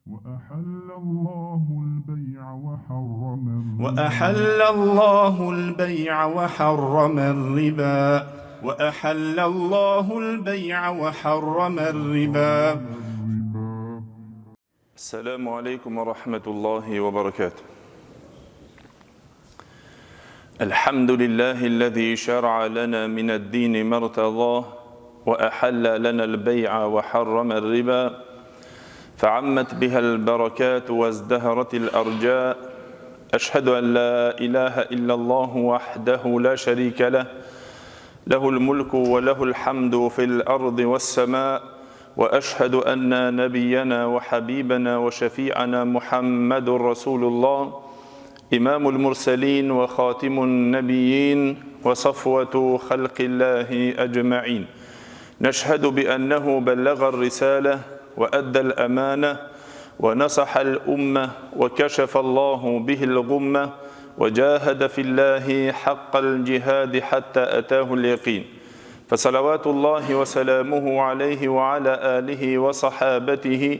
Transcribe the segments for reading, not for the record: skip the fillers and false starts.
وأحل الله البيع وحرم الربا وأحل الله البيع وحرم الربا. السلام عليكم ورحمة الله وبركاته. الحمد لله الذي شرع لنا من الدين ما ارتضاه وأحل لنا البيع وحرم الربا فعمت بها البركات وازدهرت الأرجاء. أشهد أن لا إله إلا الله وحده لا شريك له له الملك وله الحمد في الأرض والسماء. وأشهد أن نبينا وحبيبنا وشفيعنا محمد رسول الله إمام المرسلين وخاتم النبيين وصفوة خلق الله أجمعين. نشهد بأنه بلغ الرسالة وأدى الأمانة ونصح الأمة وكشف الله به الغمة وجاهد في الله حق الجهاد حتى أتاه اليقين. فصلوات الله وسلامه عليه وعلى آله وصحابته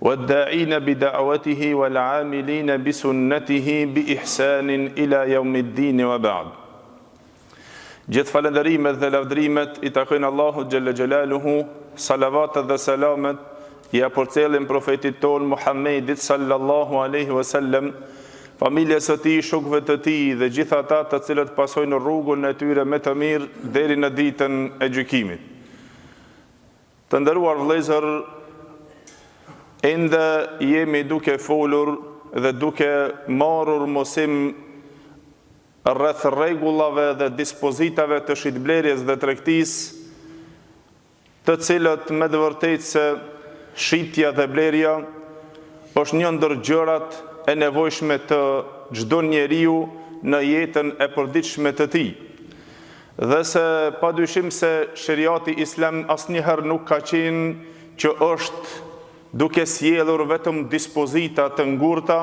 والداعين بدعوته والعاملين بسنته بإحسان إلى يوم الدين وبعد. Gjithë falënderimet dhe lavdrimet I takojnë Allahu xhalla xjalaluhu, salavatet dhe selamet I përcjellin profetit ton Muhammedit sallallahu alaihi wasallam, familjes së tij, shokëve të tij dhe gjithë ata të cilët pasojnë rrugën e tyre me të mirë deri në ditën e gjykimit. Të nderuar vëllezër, ende jemi duke folur dhe duke marrur mosim rreth rregullave dhe dispozitave të shitblerjes dhe tregtisë, të cilët me të vërtetë se shitja dhe blerja është një ndër gjërat e nevojshme të çdo njeriu në jetën e përditshme të tij. Dhe se padyshim se sheriati islam asnjëherë nuk ka qenë që është duke sjellur vetëm dispozita të ngurta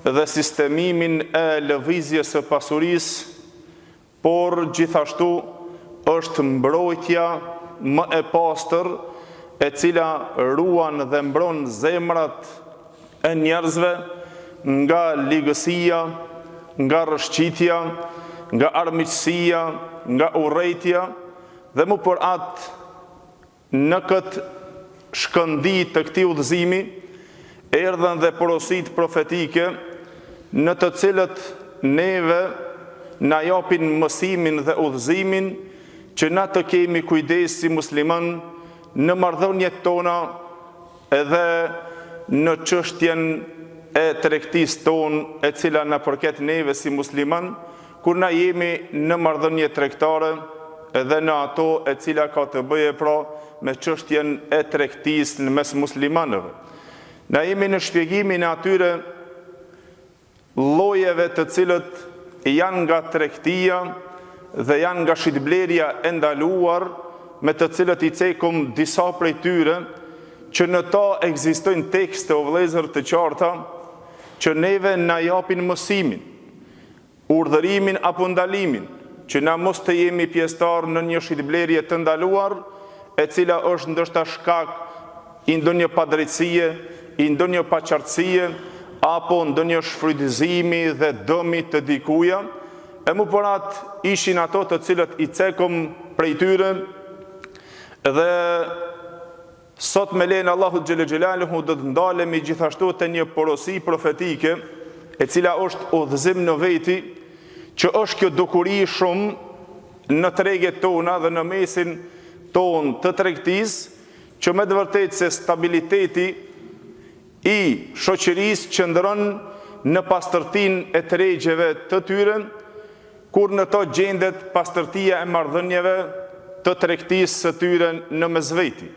dhe sistemimin e lëvizjes së pasurisë, por gjithashtu është mbrojtja më e pastër e cila ruan dhe mbron zemrat e njerëzve nga ligësia, nga rrëshqitja, nga armiqësia, nga urrejtja, dhe më për atë në këtë shkëndi të këtij udhëzimi erdhen dhe porosit profetike në të cilët neve na japin mësimin dhe udhëzimin që na të kemi kujdes si musliman në marrëdhëniet tona edhe në çështjen e tregtisë tonë e cila na përket neve si musliman, kur na jemi në marrëdhënie tregtare edhe në ato e cila ka të bëje pra me çështjen e tregtisë në mes muslimanëve. Na jemi në shpjegimin e atyre llojeve të cilët janë nga tregtia dhe janë nga shitblerja e ndaluar, me të cilët I cekum disa prej tyre, që në ta ekzistojnë tekste o vëllezër të qarta, që neve na japin mësimin, urdhërimin apo ndalimin, që na mos të jemi pjesëtar në një shitblerje të ndaluar, e cila është ndoshta shkak I ndonjë padrejtësie, I ndonjë paqartësie, apo ndonjë shfrytëzimi dhe dëmi të dikuja, e më përat ishin ato të cilët I cekum prej tyre. Dhe sot me lejen Allahu xhelle xhelaluhu do të ndalemi gjithashtu te një porosi profetike, e cila është udhëzim në veti, që është kjo dukuri shumë në treget tona dhe në mesin ton të tregtisë, që me të vërtetë se stabiliteti I shoqërisë qëndron në pastërtinë e tregjeve të tyre, kur në to gjendet pastërtia e marrëdhënieve të tregtisë së tyre në mesveti.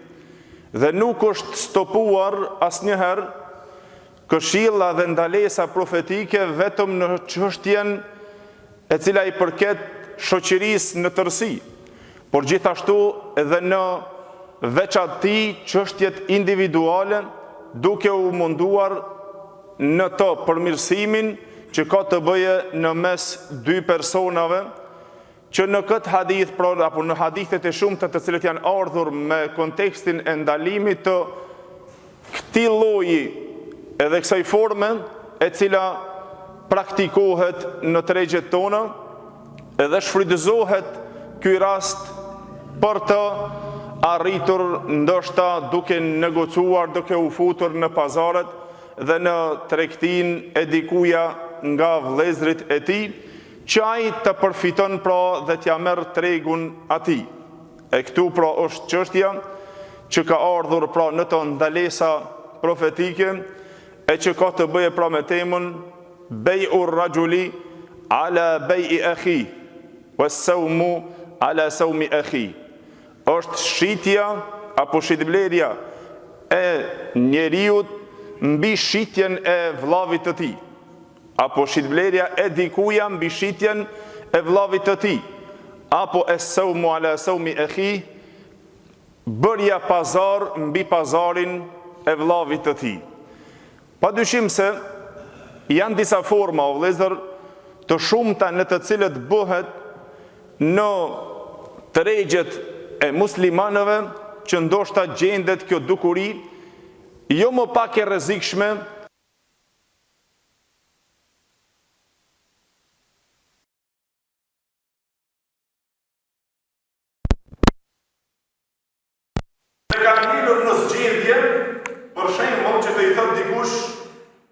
Dhe nuk është stopuar asnjëherë këshilla dhe ndalesa profetike vetëm në çështjen e cila I përket shoqërisë në tërësi, por gjithashtu edhe në veçanti çështjet individuale, duke u munduar në to përmirësimin që ka të bëje në mes dy personave, që në këtë hadith, apo në hadithet e shumta të cilët janë ardhur me kontekstin e ndalimit të këtij lloji edhe kësaj forme e cila praktikohet në tregjet tona edhe shfrytëzohet ky rast për të arritur ndoshta duke negocuar, duke u futur në pazaret dhe në tregtin e dikuja nga vëllezërit e tij, që ai të përfiton pra dhe t'ja merr tregun atij. E këtu pra është çështja që ka ardhur pra në të ndalesa profetike e që ka të bëje pra me temën bej'ur rajuli ala bej'i akhi was-sawmu ala sawmi akhi. Është shitja apo shitblerja e njeriut mbi shitjen e vllavit të tij, apo shitblerja e dikuja mbi shitjen e vllavit të tij, apo es-sawmu ala sawmi akhi, bërja pazar mbi pazarin e vllavit të tij. Padyshim se janë disa forma o vëllezër të shumta në të cilët bëhet në tregjet e muslimanëve që ndoshta gjendet kjo dukuri jo më pak e rrezikshme kanë ngelur në zgjedhje, për shembull që të i thot dikush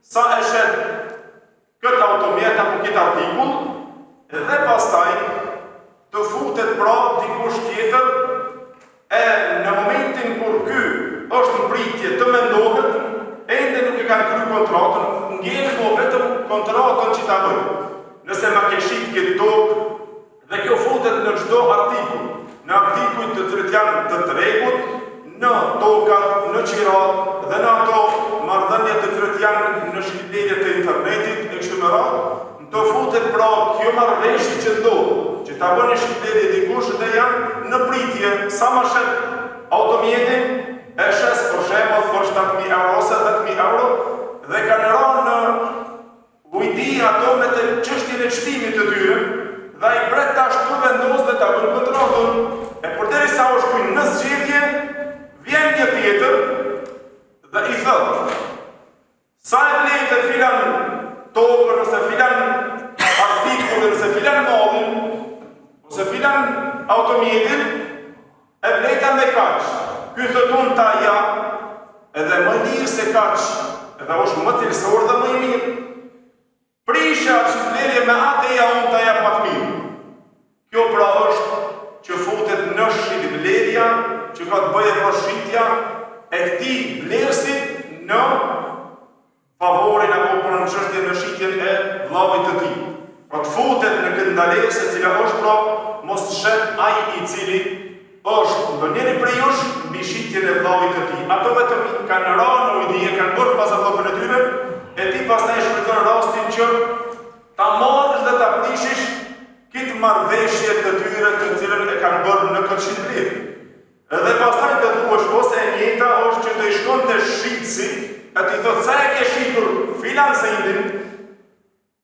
sa e shet këtë automjet apo këtë artikull, dhe pastaj të futet pra dikush tjetër e në momentin kur ky është në pritje të mendohet, ende nuk e kanë kryer kontratën, ngjelet po vetëm kontratën që ta bëjnë. Nëse ma ke shit këtë tokë dhe kjo futet në çdo artikull, në artikujt të cilët janë të tregut, në tokat, në qirat dhe në ato marrëdhënie të cilët janë në shitblerjet e internetit e kështu me radhë, të futet pra kjo marrëveshje që ndodh, që ta bëni shitblerje dikush dhe janë në pritje sa më shet automjetin e shes për shembull për 7.000 euro ose 10.000 euro dhe kanë rënë në ujdi ato me të çështjen e çmimit të tyre dhe ai bret tash tu vendos dhe ta bën kontratën e përderisa u shkojnë në zgjedhje vjen një tjetër dhe i thot sa e blet e filan tokën ose filan artikullin ose filan mollin ose filan automjetin e bleta me kaq. Ky thotun ta ja edhe më mirë se kaq, edhe është më cilësor dhe më i mirë. Prisha shitblerje me atë ja unë ta jap më të mirë. Kjo pra është që futet në shitblerja që ka të bëje për shitja e këtij blerësit në favorin apo për në çështje në shitjen e vllavit të tij. Pra të futet në këtë ndalesë e cila është pra mos të shet ai i cili është ndonjëri prej jush mbi shitjen e vllavit të tij. Ato vetëm kanë rënë në ujdi, kanë bërë pasardhëpën e tyre, e ti pastaj shfrytëzon rastin që ta marrësh dhe ta prishish këtë marrëveshje të tyre të cilën e kanë bërë në këtë shitblerje. Edhe pastaj të thuash ose e njëjta është që të i shkonte shitsi, e ti thot sa e ke shitur filan sendin,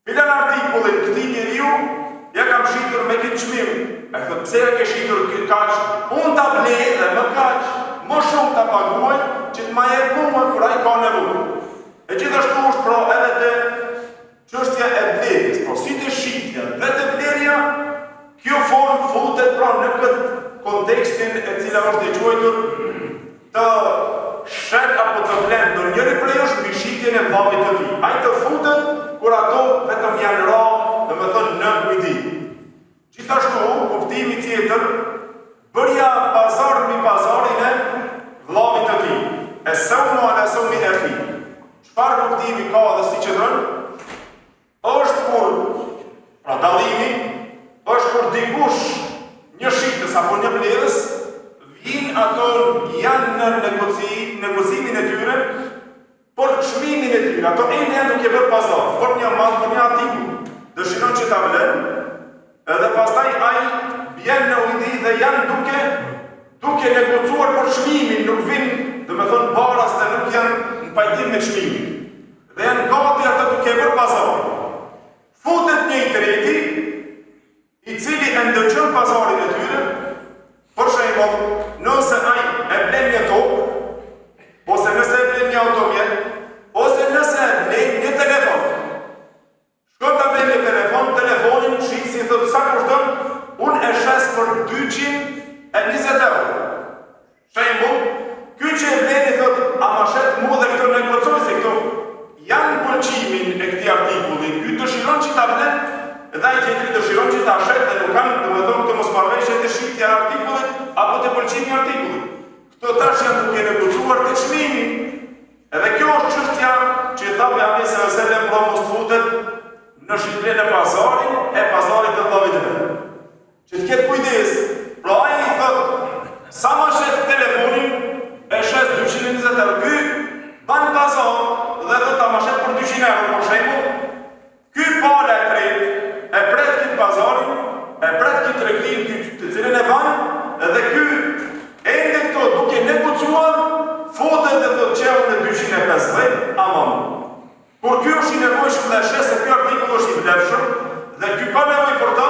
filan artikullin këtij njeriu, ja kam shitur me këtë çmim. E thot pse e ke shitur këtë kaq? Unë ta blej dhe më kaq, më shumë ta paguaj që të ma jep mua kur ai ka nevojë. E gjithashtu është pra edhe te çështja e blerjes, po si të shitja dhe të blerja, kjo formë futet pra në këtë kontekstin e cila është e quajtur të shet apo të blen ndonjëri prej jush mbi shitjen e vllavit të tij. Ai të futet kur ato vetëm janë ra, domethënë në ujdi. Gjithashtu, kuptimi tjetër, bërja pazar mbi pazarin e vllavit të tij. Es-sawmu ala sawmi akhi. Çfarë kuptimi ka dhe si qëndron? Është kur pra dallimi është kur dikush një shitës apo një blerës vijnë ato janë në negocimin e tyre për çmimin e tyre. Ato janë duke bërë pazar, për një mall, për një artikull. Dëshiron që ta vlen, edhe pastaj ai bjen në ujdi dhe janë duke negocuar për çmimin, nuk vinë, domethënë baras dhe nuk janë në pajtim me çmimin. Dhe janë gati ato duke bërë pazar. Futet një i treti, i cili e ndëgjon pazarin e tyre, për shembull, nëse ai e blen një tokë, ose nëse e blen një automjet, ose nëse edhe ai tjetri dëshiron që ta shet dhe nuk kanë, domethënë këtë mosmarrëveshje të shitja e artikullit apo të pëlqimit të artikullit. Këto tash janë duke negociuar të çmimin. Edhe kjo është çështja që i tha Pejgamberi sallallahu alajhi wasallam pra mos futet në shitjen e pazarit të Allahut dhe vetë. Që të ketë kujdes. Pra ai i thot sa më shet telefonin e shes 220 euro. Ky ban pazar dhe thot ta më shet për 200 euro për shembull. Ky pala e tretë e pret këtë pazarin, e pret këtë tregtin të cilën e ban, edhe ky ende këto duke negociuar fotet dhe thot që unë 250 amam. Por ky është i nevojshëm dhe shes se ky artikull është i vlefshëm dhe ky ka nevojë për ta,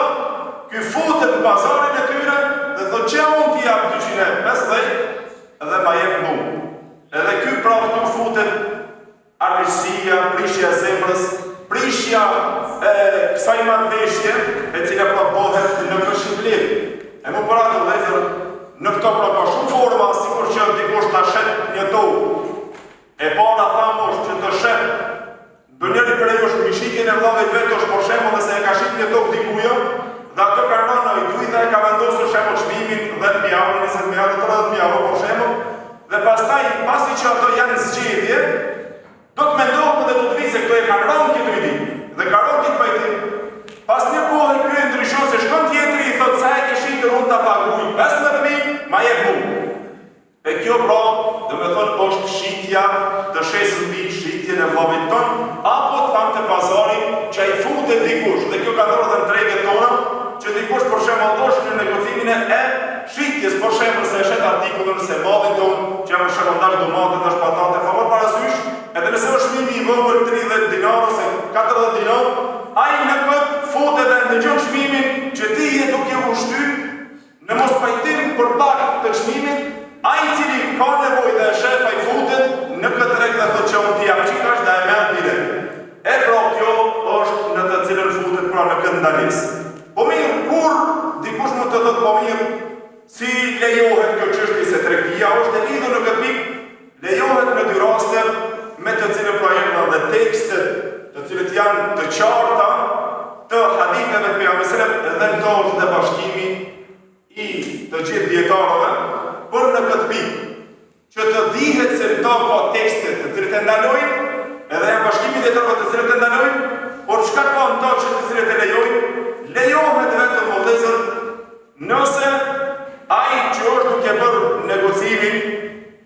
ky fotet në pazarin e tyre dhe thot që unë t'i jap 250 dhe ma jep mu. Edhe ky pra këtu fotet armiqësia, prishja zemrës, prishja kësaj marrëveshje e cila pra bëhet në këshillim. E më para të vëllezër, në këto pra ka shumë forma, sikur që dikush ta shet një tokë. E para thamosh që të shet ndonjëri prej jush mbi shitjen e vllavit vet është për shembull nëse e ka shit një tokë dikujo, dhe ato ka rënë ai duj dhe e ka vendosur shembull çmimin 10.000 euro, 20.000 euro, 30.000 euro për shembull, dhe pastaj pasi që ato janë zgjedhje, do të mendohet dhe do të vijë se këto e kanë rënë këtë ditë dhe ka rënë këtë pajtim. Pas një kohë ky e ndryshon se shkon tjetri i thotë sa e ke shitur unë ta paguaj 15.000, ma jep mu. E kjo pra, domethënë është shitja të shesën mbi shitjen e vllavit ton, apo të thamë të pazarin që ai futet dikush, dhe kjo ka ndodhur edhe në treget tona, që dikush për shembull është në negocimin e shitjes, për shembull se e shet artikullin se malli ton, që për shembull ndash domate, ndash patate, pa marrë parasysh, edhe nëse është çmimi i vogël 30 dinar ose 40 dinar, ai në këtë futet dhe ndëgjon çmimin që ti je duke u shtyr në mos pajtim për pak të çmimit, ai i cili ka nevojë dhe shef ai futet në këtë rrek dhe thotë që unë ti jap çikash dhe e merr direkt. E pra kjo është në të cilën futet pra në këtë ndalisë. Po mirë, kur dikush mund të thotë po mirë, si lejohet kjo çështje se tregtia është e lidhur në këtë pikë, lejohet në dy raste me të cilën pra janë edhe tekste të cilët janë të qarta të haditheve të Pejgamberit dhe këto është dhe bashkimi i të gjithë dietarëve për në këtë pikë që të dihet se këto ka tekste të cilët e ndalojnë edhe janë bashkimi i dietarëve të cilët e ndalojnë, por çka ka në to që të cilët e lejojnë, lejohet vetëm vëllezër nëse ai që është duke bërë negocimin,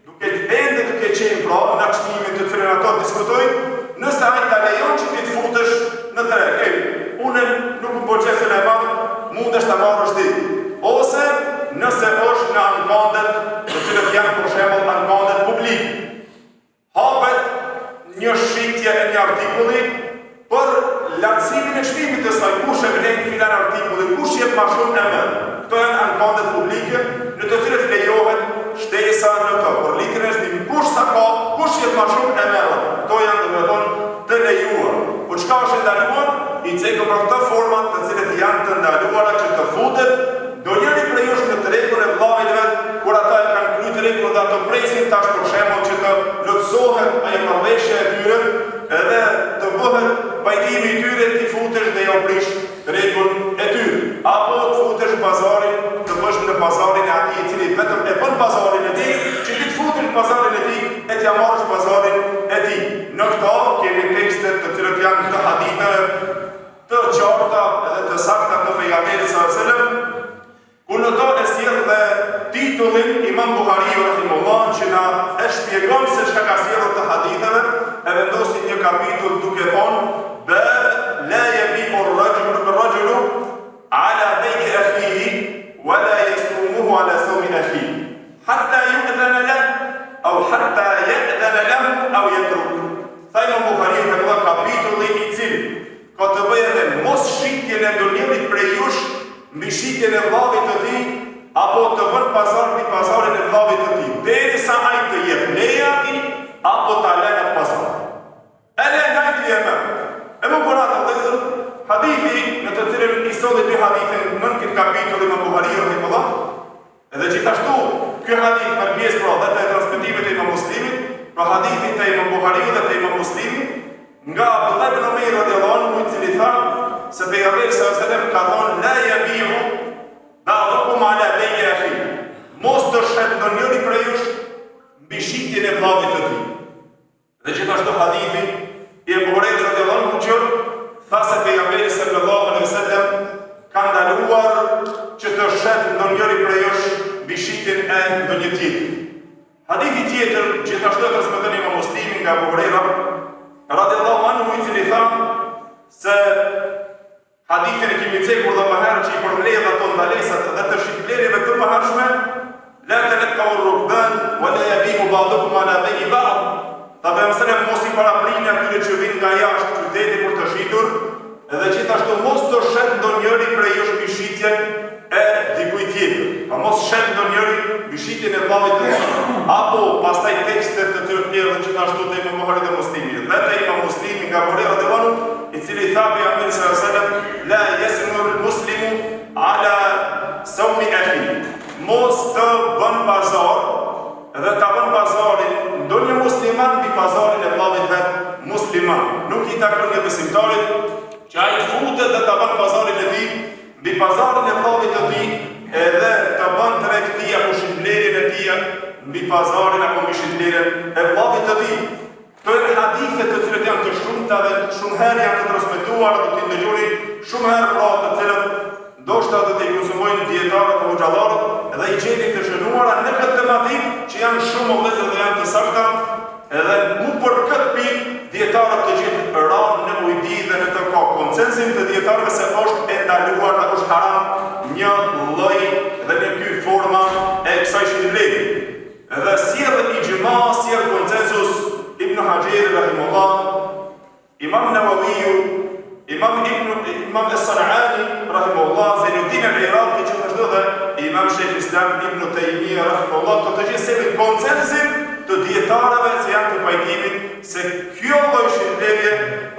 duke qenë pra në çmimin të cilën ato diskutojnë, nëse ai ta lejon që ti të futesh në treg, unë nuk më pëlqen se e marr, mundesh ta marrësh ti. Ose nëse është në ankandet, të cilët janë për shembull ankandet publike. Hapet një shitje e një artikulli për lartësimin e çmimit të saj, kush e vlen filan artikulli, kush jep më shumë e merr. Këto janë ankandet publike në të cilët lejohet shtesa në to, por litrin e çmimit, kush sa ka, kush jep më shumë e merr. Këto janë domethënë të lejuar. Po çka është ndaluar? I cekë për këto forma të cilët janë të ndaluara që të futet ndonjëri prej jush në tregun e vllavit vet, kur ata e kanë kryer tregun dhe ato presin tash për shembull që të plotësohet ajo marrëveshje e tyre, edhe të bëhet pajtimi i tyre ti futesh dhe ja prish tregun e tyre. Apo të futesh në pazarin, të bësh në pazarin e atij i cili vetëm e bën pazarin e tij, që ti të futesh në pazarin e tij e t'ja marrësh pazarin e tij. Në këto kemi tekste të cilët janë të haditheve të qarta edhe të sakta të Pejgamberit sallallahu alajhi wasallam, ku në to e sjell dhe titullin Imam Buhariu rahimahullah që na e shpjegon se çka ka sjellur të haditheve, e vendosi një kapitull duke thonë bab la yabi'u ar-rajulu ala bay'i akhihi wa la yasumuhu ala sawmi akhihi hatta yu'dhana lahu aw hatta ya'dhana lahu aw yatruk. Tha Imam Buhariu në kapitulli i cili ka të bëjë dhe mos shitjen e ndonjërit prej jush mbi shitjen e vllavit të tij, apo të bën pazar mbi pazarin e vllavit të tij, derisa ai të jep leje atij, apo ta lënë atë pazar. E lënë ai të jep. E më bëra të vëllezër, hadithi në të cilën i solli dy hadithin në këtë kapitull Imam Buhariu rahimahullah, edhe gjithashtu ky hadith për pjesë pra dhe të transmetimit të Imam Muslimit, pra hadithin të Imam Buhariu dhe të Imam Muslimit, nga Abdullah ibn Umar radhiyallahu anhu i cili tha se se pejgamberi sallallahu alajhi wasallam ka thonë la yabiu ba'dukum ala bay'i akhi. Mos të shet ndonjëri prej jush mbi shitjen e vllavit të tij. Dhe gjithashtu hadithi i Abu Hurajrës radhiyallahu anhu që tha se pejgamberi sallallahu alajhi wasallam ka ndaluar që të shet ndonjëri prej jush mbi shitjen e ndonjë tjetri. Hadithi tjetër gjithashtu e transmeton Imam Muslimi nga Abu Hurajra radhiyallahu anhu i cili tha se hadithin e kemi cekur dhe më herë që i përmledh ato ndalesat dhe të shitblerjeve të mëhershme la talaqaw ar-rukban wa la yabiu ba'dukum ala bay'i ba'd. Ta bëjmë mos i paraprini atyre që vinë nga jashtë qytetit për të shitur, edhe gjithashtu mos të shet ndonjëri prej jush mbi shitjen e dikujt tjetër. Pa mos shet ndonjëri mbi shitjen e vllavit të tij. Apo pastaj tekstet të tjerë dhe gjithashtu te Imam Buhari dhe Muslimi. Dhe te Imam Muslimi nga Buhari radhiyallahu anhu i cili tha pejgamberi sallallahu alajhi wasallam la yasmu al-muslimu ala sawmi akhi. Mos të bën pazar dhe ta bën pazarin ndonjë musliman mbi pazarin e vllavit vet musliman. Nuk i takon një besimtarit që ai futet dhe ta bën pazarin e tij mbi pazarin e vllavit të tij edhe ta bën tregtia apo shitblerjen e tij mbi pazarin apo mbi shitblerjen e vllavit të tij. Këto janë hadithe të cilët janë të shumta dhe shumë herë janë të transmetuar dhe të ndëgjoni shumë herë pra të cilët ndoshta do të konsumojnë dietarët apo xhallarët edhe i gjeni të shënuara në këtë tematikë që janë shumë vëllezër dhe janë të sakta edhe mu për këtë pikë dietarët të gjithë ranë në ujdi dhe në të ka konsensin të dietarëve se është e ndaluar dhe është haram një lloj dhe në ky forma e kësaj shitblerje. Edhe sjell ijma, sjell konsensus Ibn Hajar rahimahullah, Imam Nawawi, Imam As-San'ani rahimahullah, Zainuddin al-Iraqi gjithashtu dhe Imam Sheikh Islam Ibn Taymiyyah rahimahullah, të gjithë sjellin konsensin të dietarëve se janë të pajtimit se kjo lloj shitblerje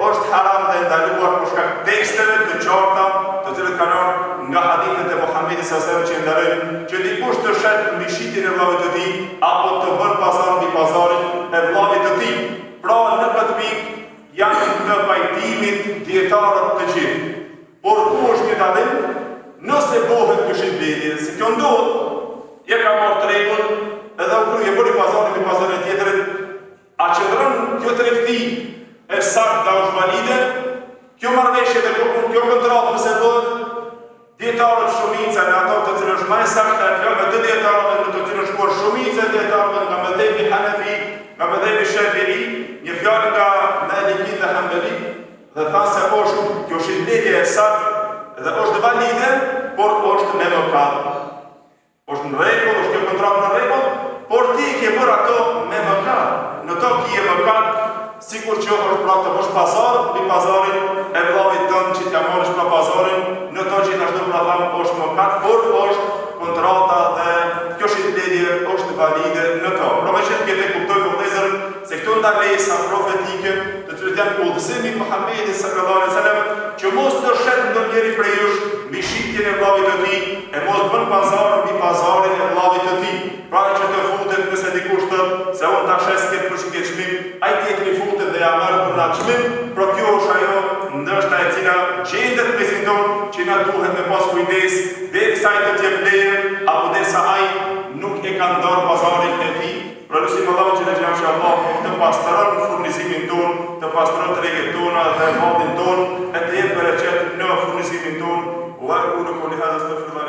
është haram dhe ndaluar për shkak të teksteve të qarta të cilët kanë nga hadithet e Muhamedit sallallahu alaihi wasallam që ndalojnë që dikush të shet mbi shitjen e vllavit të tij apo të bën pazar mbi pazarin e vllavit të tij. Pra në këtë pikë janë të pajtimit dietarët të gjithë. Por ku është një dallim? Nëse bëhet kjo shitblerje, si kjo ndodh, ja ka marrë tregun edhe u krye bëri pazarin mbi pazarin e tjetrit, a qëndron kjo tregti e saktë është valide? Kjo marrëveshje dhe kjo kontratë nëse bëhet, dietarët shumica në ato të cilën është më e saktë fjalëve të dietarëve në të cilën shkuar shumica e dietarëve nga mëdhëbi Hanafi, nga mëdhëbi Shafi'i, një fjalë nga Maliki dhe Hanbali, dhe thanë se është kjo shitblerje e saktë dhe është valide, por është me mëkat. Është në rregull, është kjo kontratë në rregull, por ti ke bërë ato me mëkat. Në to ki e mëkat, sikur që është pra të bësh pazar, mbi pazarin e vllavit tënd që t'ja marrësh pra pazarin, në to gjithashtu pra thamë është mëkat, por është kontrata dhe kjo shitblerje është valide në to. Pra me që këtë e kuptojmë vëllezër se këto ndalesa profetike të cilët janë udhëzimi i Muhamedit sallallahu alaihi wasallam që mos të shet ndonjëri prej jush mbi shitjen e vllavit të tij e mos bën pazar mbi pazarin e vllavit të tij. Pra që të futet nëse dikush thotë se unë tash e s'ket për shkëtë çmim, ai tjetri futet dhe ja marr për atë çmim, pra kjo është ajo ndoshta e cila gjendet mesin ton që na duhet me pas kujdes derisa ai të jep leje apo derisa ai nuk e ka ndar pazarin e tij. Pra lusim Allahun që ne jam inshallah të pastron furnizimin ton, të pastron tregjet tona dhe vendin ton, e të jep bereqet në furnizimin ton. Wa aqulu qawli hadha astaghfirullah